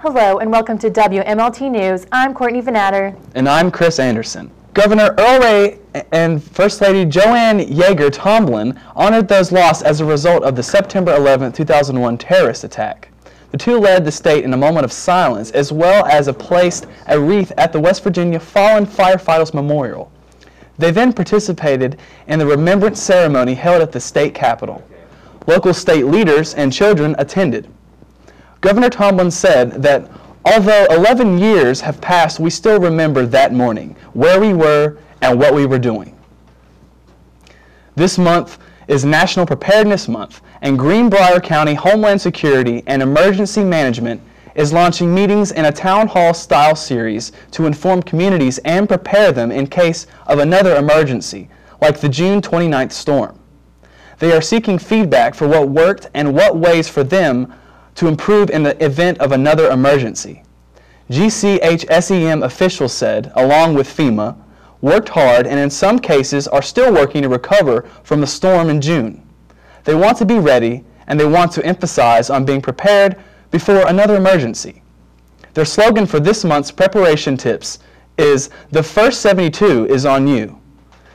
Hello and welcome to WMLT News. I'm Courtney Vanatter. And I'm Chris Anderson. Governor Earl Ray and First Lady Joanne Yeager Tomblin honored those lost as a result of the September 11, 2001 terrorist attack. The two led the state in a moment of silence, as well as placed a wreath at the West Virginia Fallen Firefighters Memorial. They then participated in the remembrance ceremony held at the state capitol. Local state leaders and children attended. Governor Tomblin said that although 11 years have passed, we still remember that morning, where we were and what we were doing. This month is National Preparedness Month, and Greenbrier County Homeland Security and Emergency Management is launching meetings in a town hall style series to inform communities and prepare them in case of another emergency, like the June 29th storm. They are seeking feedback for what worked and what ways for them to improve in the event of another emergency. GCHSEM officials said, along with FEMA, worked hard and in some cases are still working to recover from the storm in June. They want to be ready and they want to emphasize on being prepared before another emergency. Their slogan for this month's preparation tips is, "The first 72 is on you."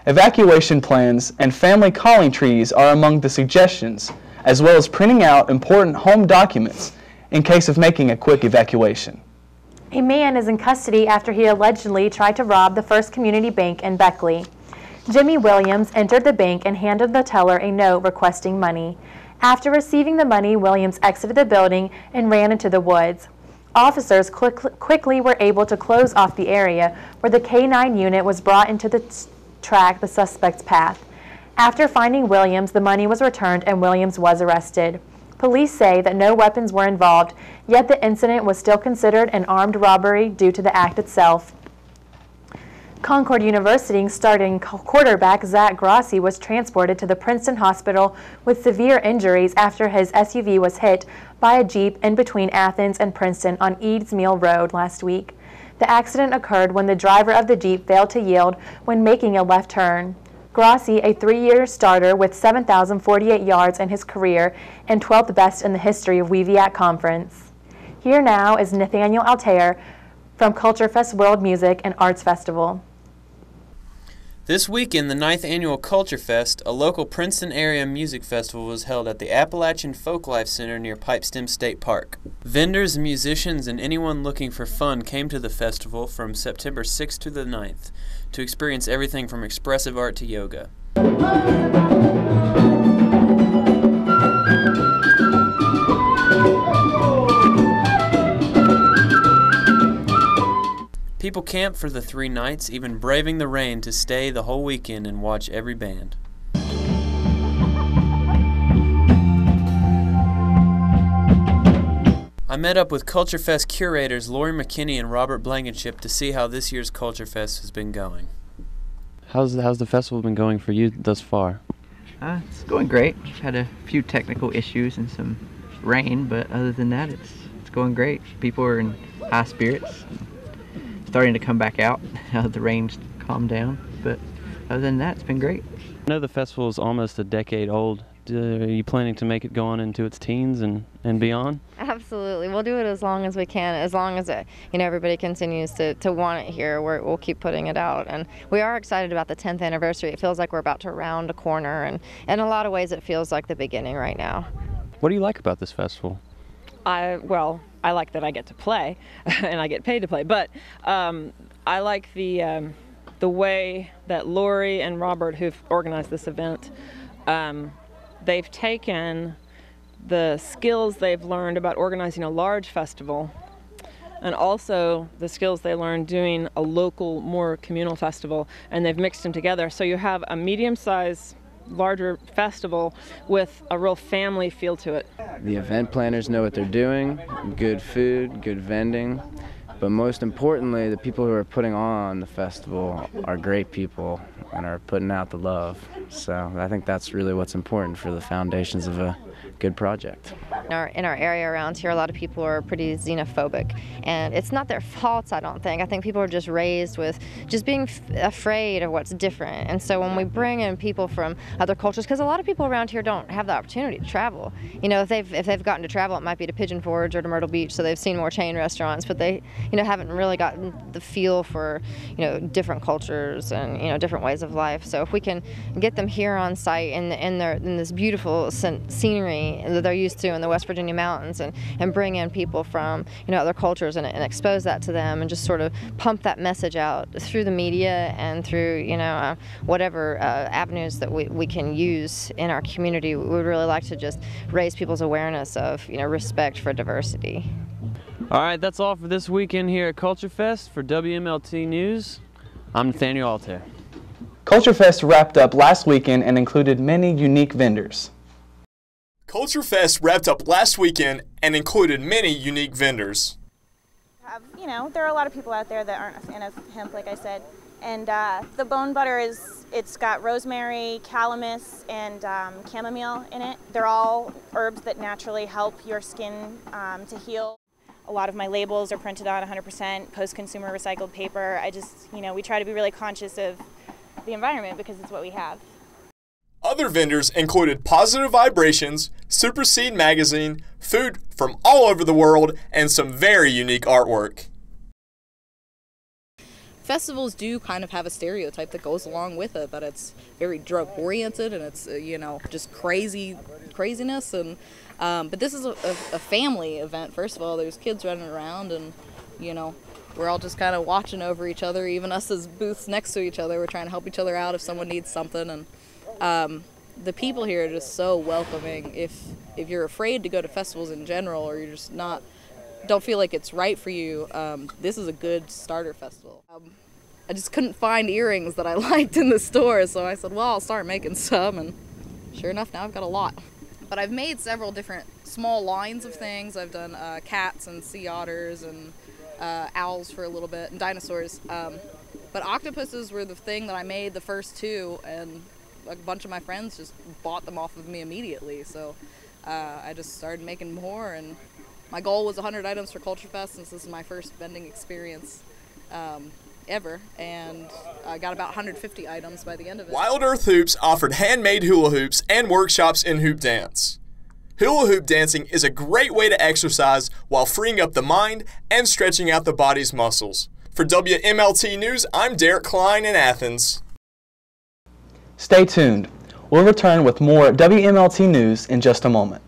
Evacuation plans and family calling trees are among the suggestions, as well as printing out important home documents in case of making a quick evacuation. A man is in custody after he allegedly tried to rob the First Community Bank in Beckley. Jimmy Williams entered the bank and handed the teller a note requesting money. After receiving the money, Williams exited the building and ran into the woods. Officers quickly were able to close off the area where the K-9 unit was brought into the track the suspect's path. After finding Williams, the money was returned and Williams was arrested. Police say that no weapons were involved, yet the incident was still considered an armed robbery due to the act itself. Concord University starting quarterback Zach Grossi was transported to the Princeton Hospital with severe injuries after his SUV was hit by a Jeep in between Athens and Princeton on Eads Mill Road last week. The accident occurred when the driver of the Jeep failed to yield when making a left turn. Grossi, a 3-year starter with 7,048 yards in his career and 12th best in the history of WVAC Conference. Here now is Nathaniel Altair from Culture Fest World Music and Arts Festival. This weekend, the 9th Annual Culture Fest, a local Princeton area music festival, was held at the Appalachian Folklife Center near Pipestem State Park. Vendors, musicians, and anyone looking for fun came to the festival from September 6th to the 9th to experience everything from expressive art to yoga. People camped for the 3 nights, even braving the rain to stay the whole weekend and watch every band. I met up with Culture Fest curators Lori McKinney and Robert Blankenship to see how this year's Culture Fest has been going. How's the festival been going for you thus far? It's going great. We've had a few technical issues and some rain, but other than that, it's going great. People are in high spirits. Starting to come back out now that the rain's calmed down, but other than that, it's been great. I know the festival is almost a decade old. Are you planning to make it go on into its teens and beyond? Absolutely. We'll do it as long as we can, as long as everybody continues to want it here. We'll keep putting it out, and we are excited about the 10th anniversary. It feels like we're about to round a corner, and in a lot of ways it feels like the beginning right now. What do you like about this festival? Well, I like that I get to play and I get paid to play, but I like the way that Lori and Robert, who've organized this event, they've taken the skills they've learned about organizing a large festival and also the skills they learned doing a local, more communal festival, and they've mixed them together. So you have a medium-sized, larger festival with a real family feel to it. The event planners know what they're doing, good food, good vending, But most importantly, the people who are putting on the festival are great people and are putting out the love. So I think that's really what's important for the foundations of a good project. In our area around here, a lot of people are pretty xenophobic, and it's not their faults, I don't think. I think people are just raised with just being afraid of what's different. And so when we bring in people from other cultures, because a lot of people around here don't have the opportunity to travel. You know, if they've gotten to travel, it might be to Pigeon Forge or to Myrtle Beach, so they've seen more chain restaurants, but they, you know, haven't really gotten the feel for, you know, different cultures and, you know, different ways of life. So if we can get them here on site in this beautiful scenery that they're used to in the West Virginia mountains, and bring in people from, you know, other cultures and expose that to them, and just sort of pump that message out through the media and through, you know, whatever avenues that we can use in our community. We would really like to just raise people's awareness of, you know, respect for diversity. All right, that's all for this weekend here at Culture Fest. For WMLT News, I'm Nathaniel Altair. Culture Fest wrapped up last weekend and included many unique vendors. Culture Fest wrapped up last weekend and included many unique vendors. You know, there are a lot of people out there that aren't a fan of hemp, like I said. And the bone butter it's got rosemary, calamus, and chamomile in it. They're all herbs that naturally help your skin to heal. A lot of my labels are printed on 100% post-consumer recycled paper. You know, we try to be really conscious of the environment because it's what we have. Other vendors included Positive Vibrations, Super Seed Magazine, food from all over the world, and some very unique artwork. Festivals do kind of have a stereotype that goes along with it, that it's very drug oriented and it's, you know, just craziness. And but this is a family event. First of all, there's kids running around, and, you know, we're all just kind of watching over each other. Even us as booths next to each other, we're trying to help each other out if someone needs something. And the people here are just so welcoming. If you're afraid to go to festivals in general, or you're just don't feel like it's right for you, this is a good starter festival. I just couldn't find earrings that I liked in the store, so I said, well, I'll start making some, and sure enough, now I've got a lot. But I've made several different small lines of things. I've done cats and sea otters and owls for a little bit, and dinosaurs. But octopuses were the thing that I made the first two, and a bunch of my friends just bought them off of me immediately. So I just started making more, and my goal was 100 items for Culture Fest, since this is my first vending experience ever, and I got about 150 items by the end of it. Wild Earth Hoops offered handmade hula hoops and workshops in hoop dance. Hula hoop dancing is a great way to exercise while freeing up the mind and stretching out the body's muscles. For WMLT News, I'm Derek Klein in Athens. Stay tuned. We'll return with more WMLT News in just a moment.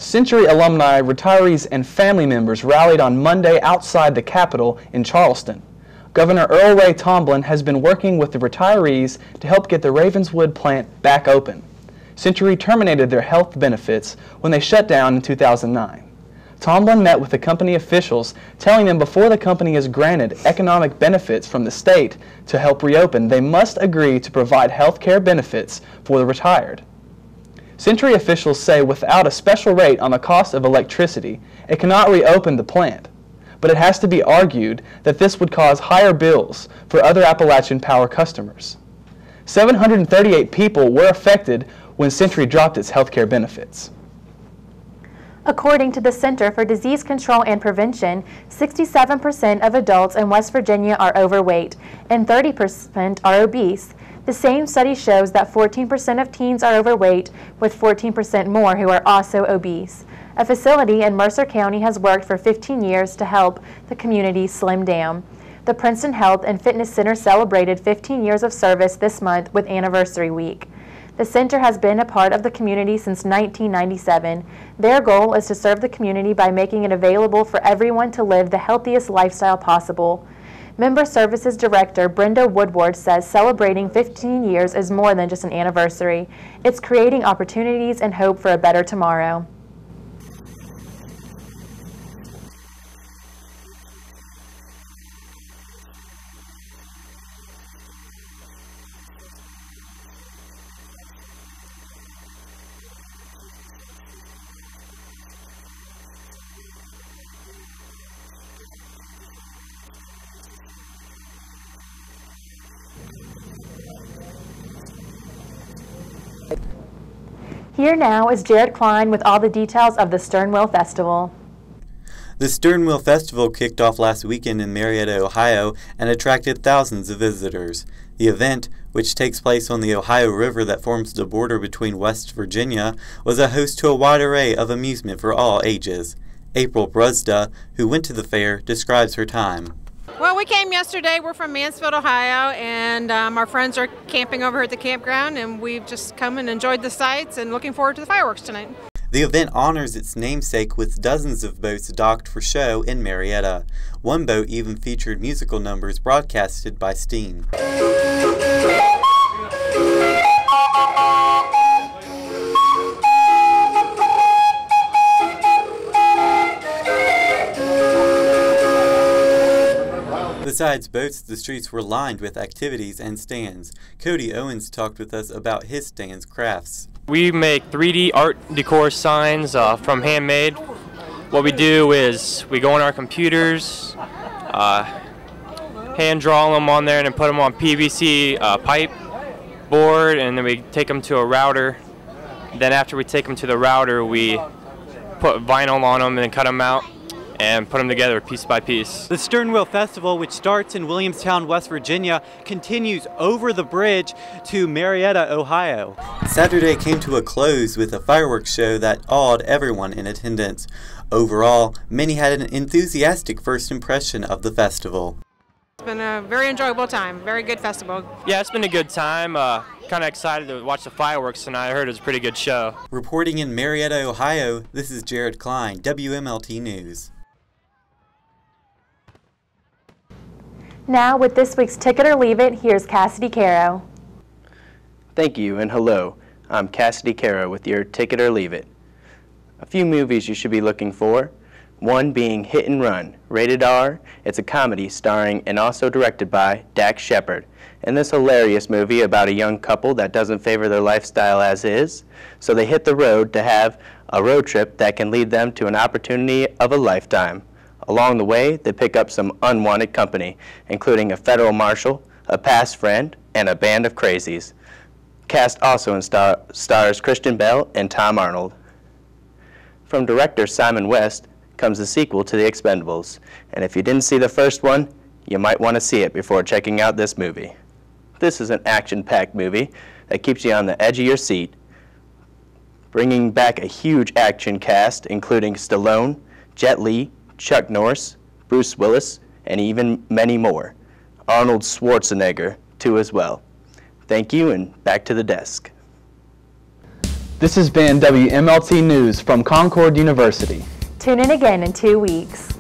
Century alumni, retirees, and family members rallied on Monday outside the Capitol in Charleston. Governor Earl Ray Tomblin has been working with the retirees to help get the Ravenswood plant back open. Century terminated their health benefits when they shut down in 2009. Tomblin met with the company officials, telling them before the company is granted economic benefits from the state to help reopen, they must agree to provide health care benefits for the retired. Century officials say without a special rate on the cost of electricity, it cannot reopen the plant. But it has to be argued that this would cause higher bills for other Appalachian Power customers. 738 people were affected when Century dropped its health care benefits. According to the Center for Disease Control and Prevention, 67% of adults in West Virginia are overweight and 30% are obese. The same study shows that 14% of teens are overweight, with 14% more who are also obese. A facility in Mercer County has worked for 15 years to help the community slim down. The Princeton Health and Fitness Center celebrated 15 years of service this month with Anniversary Week. The center has been a part of the community since 1997. Their goal is to serve the community by making it available for everyone to live the healthiest lifestyle possible. Member Services Director Brenda Woodward says celebrating 15 years is more than just an anniversary. It's creating opportunities and hope for a better tomorrow. Here now is Jared Klein with all the details of the Sternwheel Festival. The Sternwheel Festival kicked off last weekend in Marietta, Ohio, and attracted thousands of visitors. The event, which takes place on the Ohio River that forms the border between West Virginia, was a host to a wide array of amusement for all ages. April Bruzda, who went to the fair, describes her time. Well, we came yesterday. We're from Mansfield, Ohio, and our friends are camping over at the campground, and we've just come and enjoyed the sights and looking forward to the fireworks tonight. The event honors its namesake with dozens of boats docked for show in Marietta. One boat even featured musical numbers broadcasted by Steen. Besides boats, the streets were lined with activities and stands. Cody Owens talked with us about his stand's crafts. We make 3D art decor signs from handmade. What we do is we go on our computers, hand draw them on there and then put them on PVC pipe board, and then we take them to a router. Then after we take them to the router, we put vinyl on them and then cut them out and put them together piece by piece. The Sternwheel Festival, which starts in Williamstown, West Virginia, continues over the bridge to Marietta, Ohio. Saturday came to a close with a fireworks show that awed everyone in attendance. Overall, many had an enthusiastic first impression of the festival. It's been a very enjoyable time, very good festival. Yeah, it's been a good time. Kind of excited to watch the fireworks tonight. I heard it was a pretty good show. Reporting in Marietta, Ohio, this is Jared Klein, WMLT News. Now, with this week's Ticket or Leave It, here's Cassidy Caro. Thank you and hello. I'm Cassidy Caro with your Ticket or Leave It. A few movies you should be looking for. One being Hit and Run, rated R. It's a comedy starring and also directed by Dax Shepard. In this hilarious movie about a young couple that doesn't favor their lifestyle as is, so they hit the road to have a road trip that can lead them to an opportunity of a lifetime. Along the way, they pick up some unwanted company, including a federal marshal, a past friend, and a band of crazies. Cast also stars Christian Bale and Tom Arnold. From director Simon West comes the sequel to The Expendables, and if you didn't see the first one, you might want to see it before checking out this movie. This is an action-packed movie that keeps you on the edge of your seat, bringing back a huge action cast including Stallone, Jet Li, Chuck Norris, Bruce Willis, and even many more. Arnold Schwarzenegger, too, as well. Thank you, and back to the desk. This has been WMLT News from Concord University. Tune in again in 2 weeks.